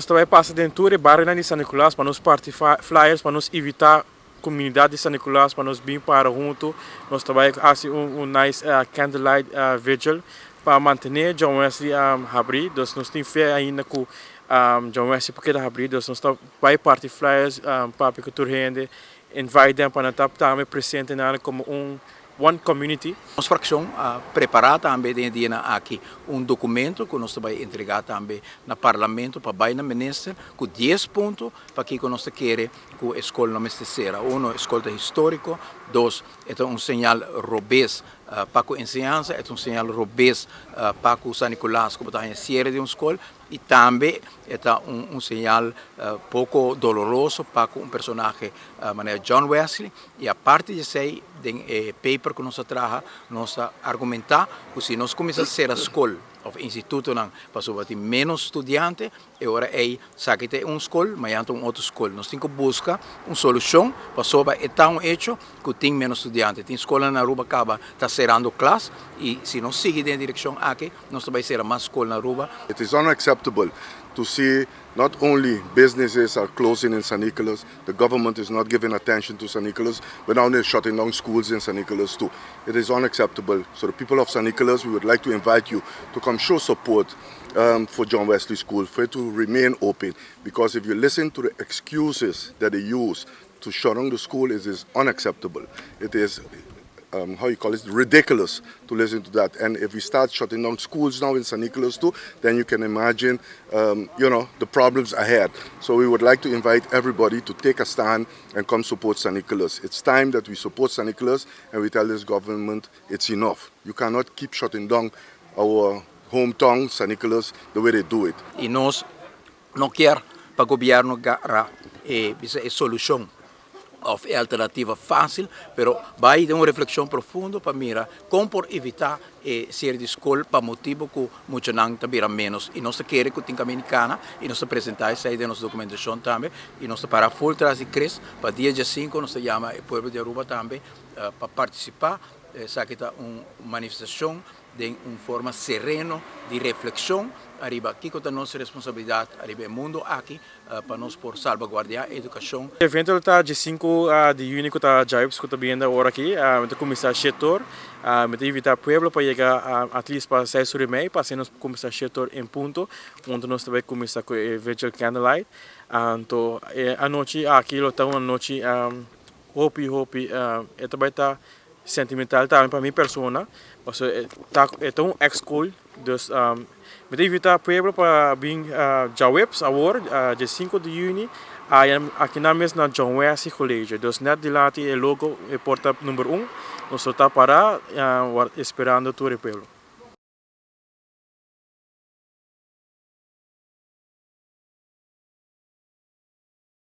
Nós também passamos dentro do bairro de São Nicolas para nos partir flyers, para nos evitar a comunidade de São Nicolas, para nos vir para junto. Nós também fazemos nice Candlelight vigil para manter John Wesley habri. Nós temos fé ainda com John Wesley porque da habri. Nós vai partir flyers para que toda gente invite them para estar também presente como one community. Nós fração preparar também de aqui documento que nós vai entregar também no parlamento para vai na ministra com 10 pontos para que nós queremos que a escola não esteja. Um, escola histórico. Dois, é sinal robês para a ensinança, é sinal robês para o São Nicolas, como está em Cera de escola. E também é sinal pouco doloroso para personagem maneira John Wesley. E a parte de sei de paper que nós traga, nós argumentar que se nós começamos a ser a escola ou instituto para ter menos estudantes, e agora sabe que tem escola, mas tem outra escola. Nós temos que buscar uma solução para sobre é tão hecho que tem menos estudantes. Tem escola na Aruba acaba está cerrando classe e se nós seguimos na direção aqui, nós também será mais escola na Aruba. It is unacceptable to see not only businesses are closing in San Nicolas, the government is not giving attention to San Nicolas, but now they're shutting down schools in San Nicolas too. It is unacceptable. So the people of San Nicolas, we would like to invite you to come show support for John Wesley School, for it to remain open. Because if you listen to the excuses that they use to shut down the school, it is unacceptable. It is ridiculous to listen to that. And if we start shutting down schools now in San Nicolas too, then you can imagine, the problems ahead. So we would like to invite everybody to take a stand and come support San Nicolas. It's time that we support San Nicolas and we tell this government it's enough. You cannot keep shutting down our hometown, San Nicolas, the way they do it. E nós não quer para o governo agarrar a solução. Of alternativa fácil, pero vai ter uma reflexão profunda para mirar como por evitar ser de escola para motivo que muito não também menos. E nós queremos que tenha americana e nós apresentar essa ideia nossa documentação também e nós para full trás e cres para dia 5 nós chama o pueblo de Aruba também para participar. Essa que está uma manifestação de uma forma serena de reflexão. Riba, aqui com a nossa responsabilidade, arriba o mundo aqui, para nós por salvaguardar a educação. O evento está de 5 de junho, que está já vendo agora aqui, vamos começar a setor, vamos invitar o pueblo para chegar at least para 6 horas e meia, para nós começar a setor em ponto, onde nós também começar com o vigil Candlelight. Então, anochi, aqui está uma noite, hope, também está sentimental também para minha persona, é um ex-school, dus me invitar o pueblo para vir já webs agora, dia 5 de junho, aqui na mesma John Wesley College. Dus net de lá o logo, a porta número 1, nós estamos para esperando todo o pueblo.